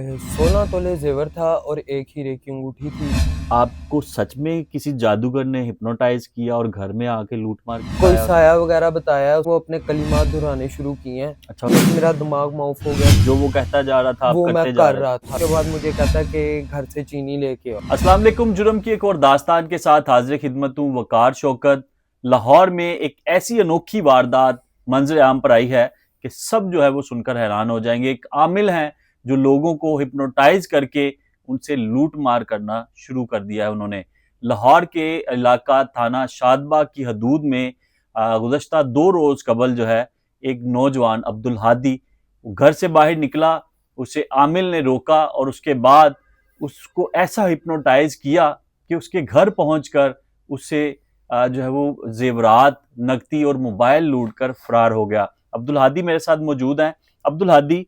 16 तोले जेवर था और एक हीरे की अंगूठी थी। आपको सच में किसी जादूगर ने हिप्नोटाइज किया और घर में आके लूट-मार के कोई खाया? साया वगैरह बताया, वो अपने कलिमात दोहराने शुरू किए हैं। अच्छा, मेरा दिमाग माउफ हो गया, जो वो कहता जा रहा था आप वो मैं करते जा कर रहे रहा थे। था। उसके बाद मुझे कहता कि घर से चीनी लेके आओ। अस्सलाम वालेकुम, जुर्म की एक और दास्तान के साथ हाज़िर खिदमत हूँ वकार शौकत। लाहौर में एक ऐसी अनोखी वारदात मंज़र आम पर आई है कि सब जो है वो सुनकर हैरान हो जाएंगे। एक आमिल हैं जो लोगों को हिप्नोटाइज करके उनसे लूट मार करना शुरू कर दिया है उन्होंने। लाहौर के इलाका थाना शादबाग की हदूद में गुज़श्ता 2 रोज़ कबल जो है एक नौजवान अब्दुल हादी घर से बाहर निकला, उसे आमिल ने रोका और उसके बाद उसको ऐसा हिप्नोटाइज किया कि उसके घर पहुंचकर उससे जो है वो जेवरात, नकदी और मोबाइल लूट कर फरार हो गया। अब्दुल हादी मेरे साथ मौजूद हैं। अब्दुल हादी,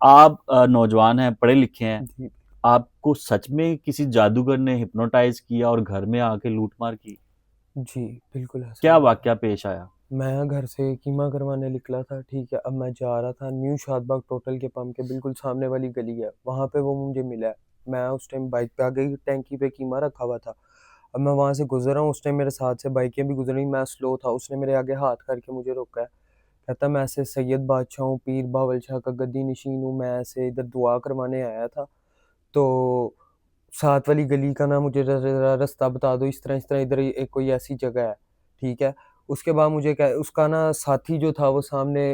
आप नौजवान हैं, पढ़े लिखे हैं, जी, आपको सच में किसी जादूगर ने हिप्नोटाइज किया और घर में आके लूटमार की? जी, बिल्कुल ऐसा क्या हुआ था। वाकया पेश आया? मैं घर से कीमा करवाने निकला था, ठीक है? अब मैं जा रहा था न्यू शादबाग टोटल के पंप के बिल्कुल सामने वाली गली है, वहाँ पे वो मुझे मिला है। मैं उस टाइम बाइक पे आ गई, टैंकी पे कीमा रखा हुआ था। अब मैं वहाँ से गुज़र रहा हूँ, उस टाइम मेरे साथ से बाइकें भी गुज़र रही, मैं स्लो था, उसने मेरे आगे हाथ करके मुझे रोका है। कहता मैं ऐसे सैयद बादशाह हूँ, पीर बावल शाह का गद्दी नशीन हूँ, मैं ऐसे इधर दुआ करवाने आया था। तो साथ वाली गली का ना मुझे ज़रा रास्ता बता दो, इस तरह इधर एक कोई ऐसी जगह है, ठीक है? उसके बाद मुझे क्या उसका ना साथी जो था वो सामने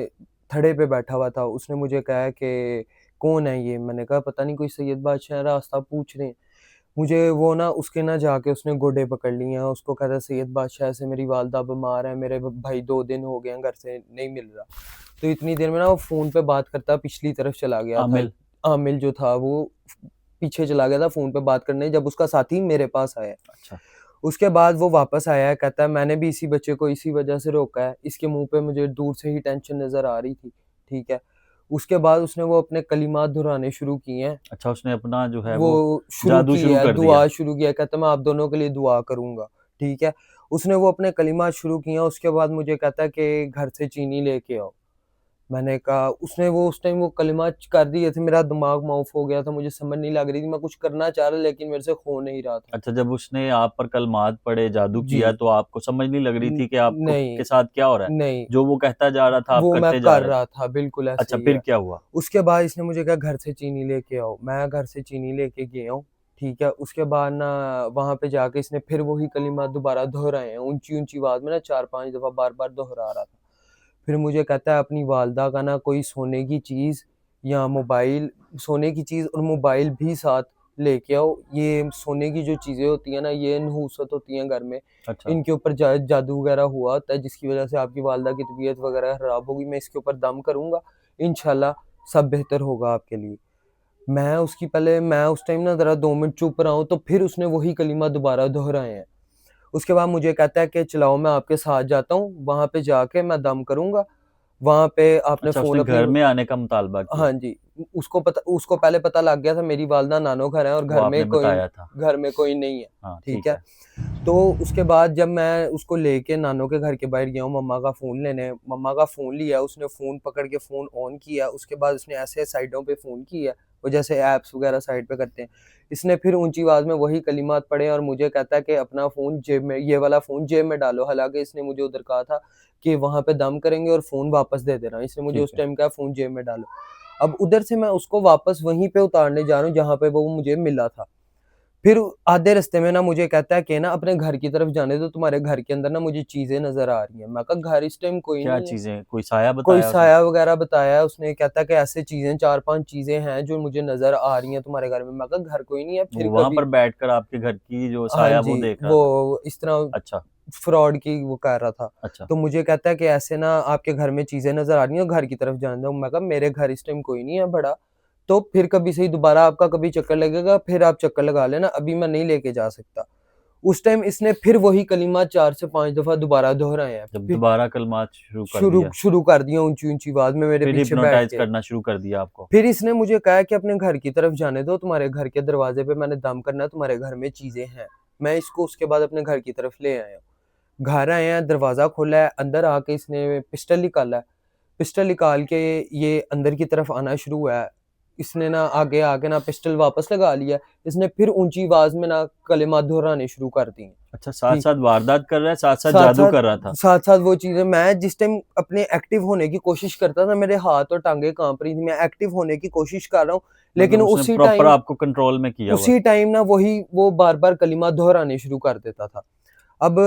थड़े पे बैठा हुआ था, उसने मुझे कहा कि कौन है ये? मैंने कहा पता नहीं कोई सैयद बादशाह है, रास्ता पूछ रहे हैं। मुझे वो ना उसके ना जाके उसने गोडे पकड़ लिए हैं, उसको कहा था सैयद बादशाह ऐसे मेरी वालदा बीमार है, मेरे भाई 2 दिन हो गए हैं घर से नहीं मिल रहा। तो इतनी देर में ना वो फ़ोन पे बात करता पिछली तरफ चला गया था। आमिल। आमिल जो था वो पीछे चला गया था फ़ोन पे बात करने, जब उसका साथी मेरे पास आया। अच्छा। उसके बाद वो वापस आया है, कहता है मैंने भी इसी बच्चे को इसी वजह से रोका है, इसके मुँह पे मुझे दूर से ही टेंशन नज़र आ रही थी, ठीक है। उसके बाद उसने वो अपने कलिमात दोहराने शुरू किए हैं। अच्छा, उसने अपना जो है वो वो शुरू जादू की शुरू है, कर दिया। दुआ शुरू किया है, कहता मैं आप दोनों के लिए दुआ करूँगा, ठीक है। उसने वो अपने कलिमात शुरू किए हैं, उसके बाद मुझे कहता है कि घर से चीनी लेके आओ। मैंने कहा उसने वो उस टाइम वो कलिमात कर दिए थे, मेरा दिमाग माउफ हो गया था, मुझे समझ नहीं लग रही थी, मैं कुछ करना चाह रहा लेकिन मेरे से हो नहीं रहा था। अच्छा, जब उसने आप पर कलमात पढ़े, जादू जी। किया तो आपको समझ नहीं लग रही थी कि आपको नहीं, के साथ क्या हो रहा है? नहीं, जो वो कहता जा रहा था आप वो मैं करते जा कर रहे थे। रहा था, बिल्कुल ऐसे अच्छा, ही फिर है। क्या हुआ? उसके बाद इसने मुझे कहा घर से चीनी लेके आओ, मैं घर से चीनी लेके गया हूँ, ठीक है। उसके बाद ना वहाँ पे जाके इसने फिर वही कलिमात दोबारा दोहराए हैं, ऊँची-ऊँची आवाज़ में ना 4-5 दफ़ा बार-बार दोहरा रहा था। फिर मुझे कहता है अपनी वालदा का ना कोई सोने की चीज़ या मोबाइल, सोने की चीज़ और मोबाइल भी साथ लेके आओ। ये सोने की जो चीज़ें होती हैं ना, ये नहूसत होती हैं घर में, अच्छा। इनके ऊपर जादू वगैरह हुआ होता है जिसकी वज़ह से आपकी वालदा की तबीयत वगैरह ख़राब होगी। मैं इसके ऊपर दम करूँगा, इंशाल्लाह सब बेहतर होगा आपके लिए। मैं उस टाइम ना ज़रा 2 मिनट चुप रहा हूँ, तो फिर उसने वही कलिमा दोबारा दोहराए हैं। उसके बाद मुझे कहता है कि चलाओ मैं आपके साथ जाता हूँ, वहाँ पे जाके मैं दम करूँगा, वहाँ पे आपने अच्छा, फ़ोन उसने अपनी। घर में आने का मुतालबा किया। हाँ जी, उसको पहले पता लग गया था मेरी वालदा नानो घर है और वो आपने बताया था। घर में कोई नहीं है, हाँ, ठीक ठीक है? है। तो उसके बाद जब मैं उसको लेके नानो के घर के बाहर गया हूँ मम्मा का फ़ोन लेने, मम्मा का फ़ोन लिया, उसने फ़ोन पकड़ के फ़ोन ऑन किया, उसके बाद उसने ऐसे साइडों पे फ़ोन किया, वो जैसे ऐप्स वगैरह साइड पे करते हैं। इसने फिर ऊँची आवाज़ में वही कलिमात पढ़े और मुझे कहता है कि अपना फ़ोन जेब में, ये वाला फ़ोन जेब में डालो, हालाँकि इसने मुझे उधर कहा था कि वहाँ पे दम करेंगे और फ़ोन वापस दे देना, इसने मुझे ठीक उस है। टाइम कहा फ़ोन जेब में डालो। अब उधर से मैं उसको वापस वहीं पे उतारने जा रहा हूँ जहाँ पे वो मुझे मिला था। फिर आधे रास्ते में ना मुझे कहता है कि ना अपने घर की तरफ जाने दो, तुम्हारे घर के अंदर ना मुझे चीज़ें नज़र आ रही हैं। मैं कहा घर इस टाइम कोई क्या नहीं है। चीज़ें? कोई साया कोई बताया उसने? साया वगैरह बताया है उसने, कहता है कि ऐसे चीज़ें 4-5 चीज़ें हैं जो मुझे नज़र आ रही हैं तुम्हारे घर में। मैं कहा घर कोई नहीं है, फिर वो वहाँ कभी। पर बैठकर आपके घर की जो हाँ साया वो जी, देख रहा था। वो इस तरह अच्छा, फ्रॉड की वो कर रहा था। अच्छा। तो मुझे कहता है कि ऐसे ना आपके घर में चीज़ें नज़र आ रही हैं और घर की तरफ जाने दो। मैं कहा मेरे घर इस टाइम कोई नहीं है बड़ा, तो फिर कभी सही दोबारा आपका कभी चक्कर लगेगा, फिर आप चक्कर लगा लेना, अभी मैं नहीं लेके जा सकता। उस टाइम इसने फिर वही कलिमा 4 से 5 दफ़ा दोबारा दोहराए हैं। जब फिर दोबारा कलमात शुरू कर शुरू दिया, शुरू कर दिया ऊँची-ऊँची आवाज़ में मेरे फिर पीछे बैठ हिप्नोटाइज़ के। करना शुरू कर दिया आपको। फिर इसने मुझे कहा कि अपने घर की तरफ जाने दो, तुम्हारे घर के दरवाज़े पे मैंने दम करना है, तुम्हारे घर में चीज़ें हैं। मैं इसको उसके बाद अपने घर की तरफ ले आया हूँ। घर आए हैं, दरवाज़ा खोला है, अंदर आके इसने पिस्टल निकाला है। पिस्टल निकाल के ये अंदर की तरफ आना शुरू हुआ है। इसने ना आगे आके ना पिस्टल वापस लगा लिया, इसने फिर ऊंची आवाज में ना कलिमात दोहराने शुरू कर दिए। अच्छा, साथ ठीक, साथ वारदात कर रहा है, साथ साथ साथ जादू साथ कर रहा था। साथ साथ वो चीजें, मैं जिस टाइम अपने एक्टिव होने की कोशिश करता था, मेरे हाथ और टांगे कांप रही थी, मैं एक्टिव होने की कोशिश कर रहा हूँ, लेकिन मतलब उसने प्रॉपर आपको कंट्रोल में किया हुआ था। उसी टाइम ना वो बार बार कलिमात दोहराने शुरू कर देता था। अब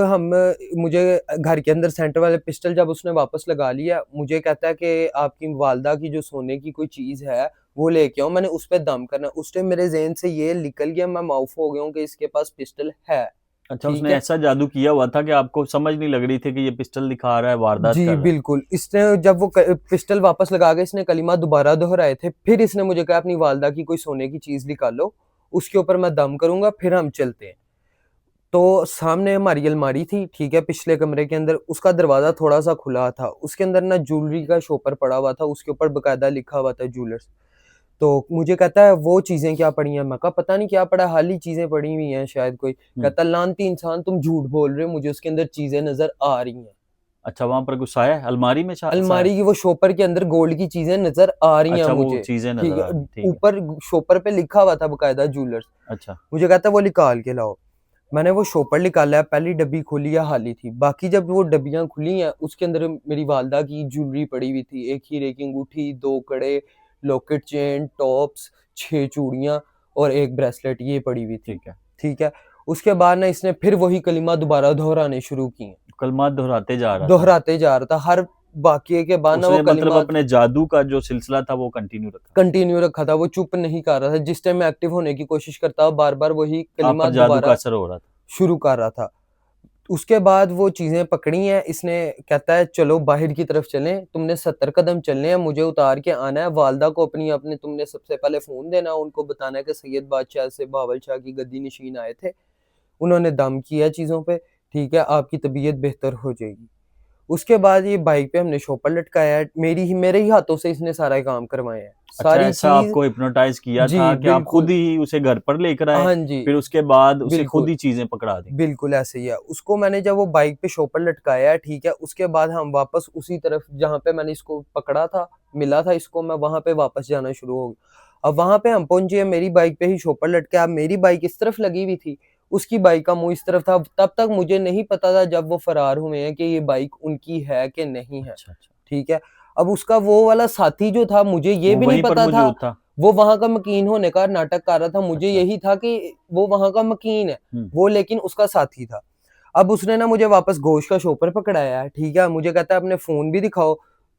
मुझे घर के अंदर सेंटर वाले पिस्टल जब उसने वापस लगा लिया, मुझे कहता है कि आपकी वालदा की जो सोने की कोई चीज़ है, वो लेके आओ, मैंने उस पे दम करना है। उस टाइम मेरे ज़हन से ये निकल गया, मैं माऊफ हो गया हूँ कि इसके पास पिस्टल है, अच्छा, ठीक उसने है? ऐसा जादू किया हुआ था कि आपको समझ नहीं लग रही थी कि ये पिस्टल दिखा रहा है, वारदात जी, कर रहा है। बिल्कुल। इसने जब वो क पिस्टल वापस लगा के इसने कलिमा दोबारा दोहराए थे, फिर इसने मुझे कहा अपनी वालदा की कोई सोने की चीज़ निकालो, उसके ऊपर मैं दम करूँगा, फिर हम चलते हैं। तो सामने हमारी अलमारी थी, ठीक है, पिछले कमरे के अंदर, उसका दरवाज़ा थोड़ा-सा खुला था, उसके अंदर ना ज्वेलरी का शॉपर पड़ा हुआ था, उसके ऊपर बाकायदा लिखा हुआ था ज्वेलर्स। तो मुझे कहता है वो चीज़ें क्या पड़ी हैं? मैं कहा पता नहीं क्या पड़ा है, खाली चीज़ें पड़ी हुई हैं शायद कोई। हुँ। कहता लानती इंसान, तुम झूठ बोल रहे हो, मुझे उसके अंदर चीज़ें नज़र आ रही हैं। अच्छा, वहाँ पर कुछ साया है? अलमारी में साया? अलमारी की वो शॉपर के अंदर गोल्ड की चीज़ें नज़र आ रही हैं अच्छा, वो मुझे, चीज़ें ठीक नज़र आ है। रही हैं, ठीक है। ऊपर शॉपर पे लिखा हुआ था बाकायदा ज्वेलर्स। अच्छा, मुझे कहता है वो निकाल के लाओ। मैंने वो शॉपर निकाला है, पहली डब्बी खोली है, खाली थी। बाकी जब वो डब्बियाँ खुली हैं, उसके अंदर मेरी वालदा की ज्वेलरी पड़ी हुई थी। 1 हीरे की अंगूठी, 2 कड़े, लॉकेट चेन, टॉप्स, 6 चूड़ियाँ और 1 ब्रेसलेट, ये पड़ी हुई थी। ठीक है। ठीक है? उसके बाद ना इसने फिर वही कलिमा दोबारा दोहराने शुरू किए। कलमात दोहराते जा रहा था। दोहराते जा रहा था। हर वाक़ये के बाद ना वो उसने मतलब कलिमात अपने जादू का जो सिलसिला था वो कंटिन्यू रखा। कंटिन्यू रखा था। वो चुप नहीं कर रहा था। जिस टाइम मैं एक्टिव होने की कोशिश करता, बार-बार वही आप पर कलिमात जादू का दोबारा असर हो रहा था। शुरू कर रहा था। उसके बाद वो चीज़ें पकड़ी हैं, इसने कहता है चलो बाहर की तरफ चलें, तुमने 70 कदम चलने हैं, मुझे उतार के आना है, वालदा को अपनी अपने तुमने सबसे पहले फ़ोन देना, उनको बताना है कि सैयद बादशाह से बावल शाह की गद्दी नशीन आए थे, उन्होंने दम किया चीज़ों पे, ठीक है, आपकी तबीयत बेहतर हो जाएगी। उसके बाद ये बाइक पे हमने शॉपर लटकाया है, मेरे ही हाथों से इसने सारा काम करवाए हैं, अच्छा, सारी ऐसा चीज़। आपको हिप्नोटाइज़ किया था जी, कि आप खुद बिल्कुल। ही उसे घर पर लेकर आए, हाँ जी, फिर उसके बाद उसे खुद बिल्कुल। ही चीज़ें पकड़ा दी। बिल्कुल ऐसे ही है। उसको मैंने जब वो बाइक पे शॉपर लटकाया है, ठीक है, उसके बाद हम वापस उसी तरफ जहाँ पे मैंने इसको पकड़ा था, मिला था इसको, मैं वहाँ पे वापस जाना शुरू हो गया। अब वहाँ पे हम पहुँचे, मेरी बाइक पे ही शॉपर लटका, अब मेरी बाइक इस तरफ लगी हुई थी, उसकी बाइक का मुँह इस तरफ था। तब तक मुझे नहीं पता था जब वो फरार हुए हैं कि ये बाइक उनकी है कि नहीं है, अच्छा, अच्छा। ठीक है। अब उसका वो वाला साथी जो था, मुझे ये वो भी नहीं वहीं पर पता था, मौजूद था? वो वहाँ का मकीन होने का नाटक कर रहा था। मुझे अच्छा, यही था कि वो वहाँ का मकीन है, हुँ। वो लेकिन उसका साथी था। अब उसने ना मुझे वापस गोश्त का शॉपर पकड़ाया है, ठीक है? मुझे कहता है अपने फ़ोन भी दिखाओ,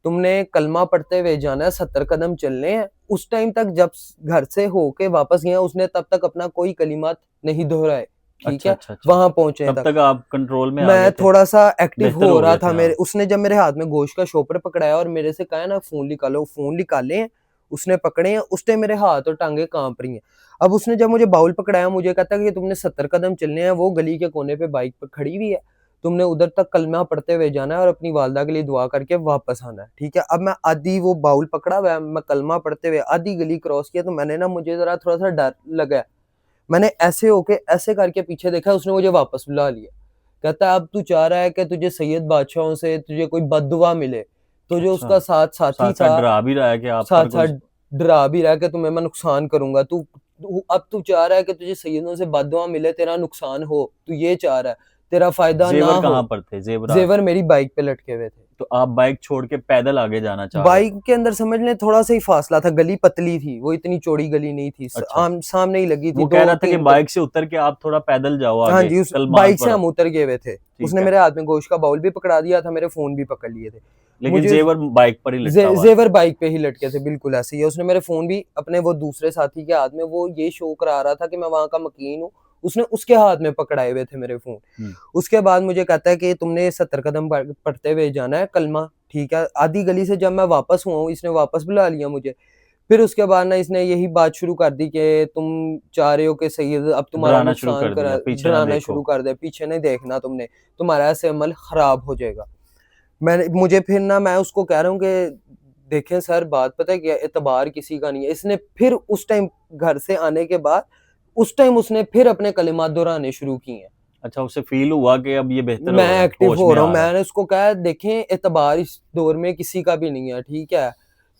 तुमने कलमा पढ़ते हुए जाना है, 70 कदम चलने हैं। उस टाइम तक जब घर से होके वापस गया, उसने तब तक अपना कोई कलिमात नहीं दोहराए, ठीक अच्छा, है? अच्छा, अच्छा। वहाँ पहुँचने तब तक। तक आप कंट्रोल में आ मैं गए थे, थोड़ा-सा एक्टिव बेहतर हो हो रहा गए था, थे मेरे आप। उसने जब मेरे हाथ में गोश्त का शॉपर पकड़ाया और मेरे से कहा है ना फ़ोन निकालो, फ़ोन निकाले हैं, उसने पकड़े हैं, उस टाइम मेरे हाथ और टाँगें काँप रही हैं। अब उसने जब मुझे बाउल पकड़ाया, मुझे कहता है कि तुमने 70 कदम चलने हैं, वो गली के कोने पे बाइक पे खड़ी हुई है, तुमने उधर तक कलमा पढ़ते हुए जाना है और अपनी वालदा के लिए दुआ करके वापस आना है, ठीक है? अब मैं आधी वो बाउल पकड़ा हुआ है, मैं कलमा पढ़ते हुए आधी गली क्रॉस किया, तो मैंने ना मुझे ज़रा थोड़ा-सा डर लगा है। मैंने ऐसे होके ऐसे करके पीछे देखा, उसने मुझे वापस बुला लिया। कहता है अब तू चाह रहा है कि तुझे सैयद बादशाहों से तुझे कोई बद्दुआ मिले। तो जो अच्छा, उसका साथी साथ-साथ था, डरा भी रहा है कि आप पर कोई। साथ-साथ डरा भी रहा है कि तुम्हें मैं नुकसान करूँगा। अब तू चाह रहा है कि तुझे सैयदों से बद्दुआ मिले, तेरा नुकसान हो, तू ये चाह रहा है, तेरा फ़ायदा ना ज़ेवर कहाँ हो। पर थे, ज़ेवरात? ज़ेवर मेरी बाइक पे लटके हुए थे। तो आप बाइक छोड़ के पैदल आगे जाना चाह रहे थे? बाइक के अंदर समझ लें थोड़ा-सा ही फ़ासला था, गली पतली थी, वो इतनी चौड़ी गली नहीं थी। अच्छा, सामने ही लगी थी, वो कह रहा था कि 2-3 बाइक से उतर के आप थोड़ा पैदल जाओ हाँ आगे, जी, उस कल मार्ग बाइक से पर आओ। हम उतर गए हुए थे। ठीक उसने है, मेरे हाथ में गोश्त का बाउल भी पकड़ा दिया था, मेरे फ़ोन भी पकड़ लिए थे। लेकिन मुझे ज़ेवर बाइक पर ही लटका हुआ था। ज़ेवर बाइक पे ही लटके थे, बिल्कुल ऐसे ही है। उसने मेरे फ़ोन भी अपने वो दूसरे साथी के हाथ में, वो ये शो करा रहा था कि मैं वहाँ का मकीन हूँ, उसने उसके हाथ में पकड़ाए हुए थे मेरे फ़ोन। हुँ। उसके बाद मुझे कहता है कि तुमने 70 कदम पढ़ते हुए जाना है कलमा, ठीक है? आधी गली से जब मैं वापस हुआ हूँ, इसने वापस बुला लिया मुझे। फिर उसके बाद ना इसने यही बात शुरू कर दी कि तुम चाह रहे हो कि सैयद अब तुम्हारा डराना शुरू नुकसान कर करा, दिया, पीछे ना डराना देखो। शुरू कर दिया, पीछे नहीं देखना तुमने, तुम्हारा ऐसे अमल खराब हो जाएगा। मुझे फिर ना मैं उसको कह रहा हूँ कि देखें सर, बात पता है क्या है, एतबार किसी का नहीं है। इसने फिर उस टाइम घर से आने के बाद, उस टाइम उसने फिर अपने कलिमात दोहराने शुरू किए हैं। अच्छा, उसे फ़ील हुआ कि अब ये बेहतर हो मैं रहा है, एक्टिव होश हो में रहा हूँ, आ रहा है। मैंने उसको कहा देखें एतबार इस दौर में किसी का भी नहीं है, ठीक है?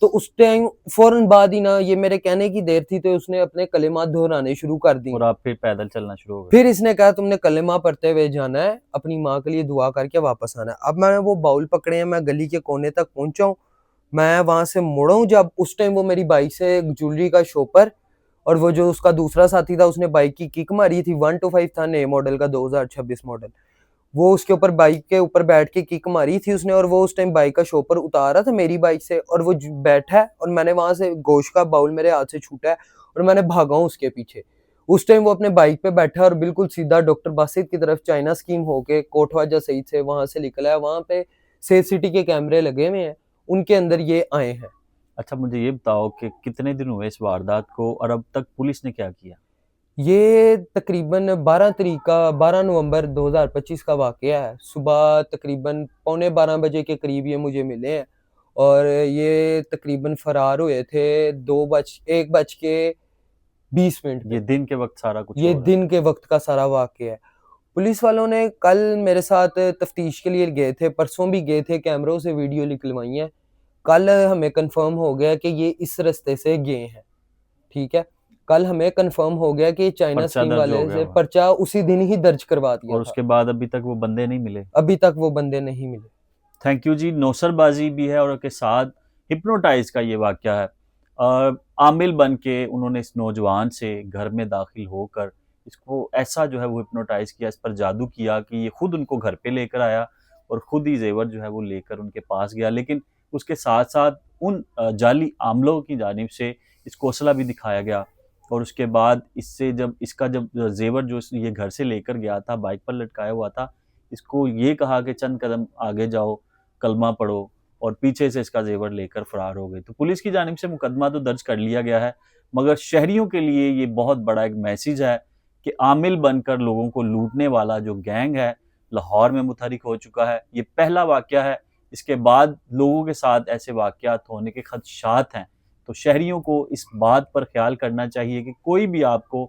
तो उस टाइम फौरन बाद ही ना, ये मेरे कहने की देर थी, तो उसने अपने कलेमात दोहराने शुरू कर दी। और आप फिर पैदल चलना शुरू हो गए। फिर इसने कहा तुमने कलेमा पढ़ते हुए जाना है, अपनी माँ के लिए दुआ करके वापस आना है। अब मैंने वो बाउल पकड़े हैं, मैं गली के कोने तक पहुंचा हूँ, मैं वहां से मुड़ा हूँ, जब उस टाइम वो मेरी बाइक से ज्वेलरी का शॉपर और वो जो उसका दूसरा साथी था उसने बाइक की किक मारी थी, 125 था नए मॉडल का, 2026 मॉडल। वो उसके ऊपर बाइक के ऊपर बैठ के किक मारी थी उसने, और वो उस टाइम बाइक का शॉपर उतार रहा था मेरी बाइक से, और वो बैठा है, और मैंने वहां से गोश्त का बाउल मेरे हाथ से छूटा है और मैंने भागा हूँ उसके पीछे। उस टाइम वो अपने बाइक पे बैठा है और बिल्कुल सीधा डॉक्टर बासित की तरफ चाइना स्कीम होके कोटवाजा सईद से वहां से निकला है। वहां पे सेफ सिटी के कैमरे लगे हुए हैं, उनके अंदर ये आए हैं। अच्छा, मुझे ये बताओ कि कितने दिन हुए इस वारदात को और अब तक पुलिस ने क्या किया? ये तकरीबन 12 नवंबर 2025 का वाकया है। सुबह तकरीबन 11:15 के करीब ये मुझे मिले हैं, और ये तकरीबन फरार हुए थे 1:20 ये पे। दिन के वक्त सारा कुछ ये हो रहा है। दिन के वक्त का सारा वाकया है। पुलिस वालों ने कल मेरे साथ तफ्तीश के लिए गए थे, परसों भी गए थे, कैमरों से वीडियो निकलवाई हैं। कल हमें कंफर्म हो गया कि ये इस रास्ते से गए हैं, ठीक है। कल हमें कंफर्म हो गया कि चाइना पर्चा स्कीम दर्ज हो वाले गया से हुआ पर्चा उसी दिन ही दर्ज करवा दिया और था। उसके बाद अभी तक वो बंदे नहीं मिले। अभी तक वो बंदे नहीं मिले। थैंक यू जी। नौसरबाजी भी है और उसके साथ हिप्नोटाइज का ये वाकया है। आमिल बन के उन्होंने इस नौजवान से घर में दाखिल होकर इसको ऐसा जो है वो हिप्नोटाइज किया, इस पर जादू किया कि ये खुद उनको घर पे लेकर आया और खुद ही जेवर जो है वो लेकर उनके पास गया। लेकिन उसके साथ साथ उन जाली आमलों की जानिब से इसको हौसला भी दिखाया गया और उसके बाद इससे जब इसका जब जेवर जो ये घर से लेकर गया था बाइक पर लटकाया हुआ था, इसको ये कहा कि चंद कदम आगे जाओ, कलमा पढ़ो, और पीछे से इसका जेवर लेकर फरार हो गए। तो पुलिस की जानिब से मुकदमा तो दर्ज कर लिया गया है, मगर शहरियों के लिए ये बहुत बड़ा एक मैसेज है कि आमिल बनकर लोगों को लूटने वाला जो गैंग है लाहौर में मुतहरिक हो चुका है। ये पहला वाकया है, इसके बाद लोगों के साथ ऐसे वाकयात होने के खदशात हैं। तो शहरियों को इस बात पर ख्याल करना चाहिए कि कोई भी आपको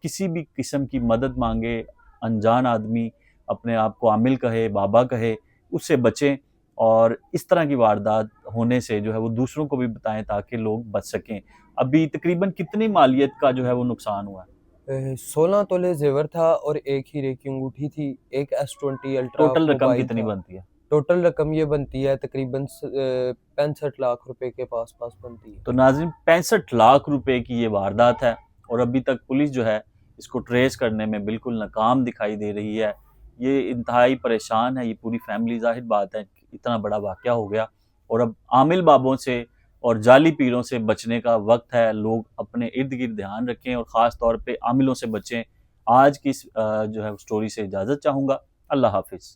किसी भी किस्म की मदद मांगे, अनजान आदमी अपने आप को आमिल कहे, बाबा कहे, उससे बचें और इस तरह की वारदात होने से जो है वो दूसरों को भी बताएं ताकि लोग बच सकें। अभी तकरीबन कितनी मालियत का जो है वो नुकसान हुआ है? 16 तोले जेवर था और एक हीरे की अंगूठी थी, एक S20 अल्ट्रा टोटल रकम मोबाइल कितनी था। बनती है? टोटल रकम ये बनती है तकरीबन 65 लाख रुपए के पास पास बनती है। तो नाज़रीन, 65 लाख रुपए की ये वारदात है और अभी तक पुलिस जो है इसको ट्रेस करने में बिल्कुल नाकाम दिखाई दे रही है। ये इंतहाई परेशान है ये पूरी फैमिली। ज़ाहिर बात है इतना बड़ा वाक़या हो गया और अब आमिल बाबों से और जाली पीरों से बचने का वक्त है। लोग अपने इर्द गिर्द ध्यान रखें और ख़ास तौर पे आमिलों से बचें। आज की इस जो है स्टोरी से इजाज़त चाहूँगा। अल्लाह हाफिज़।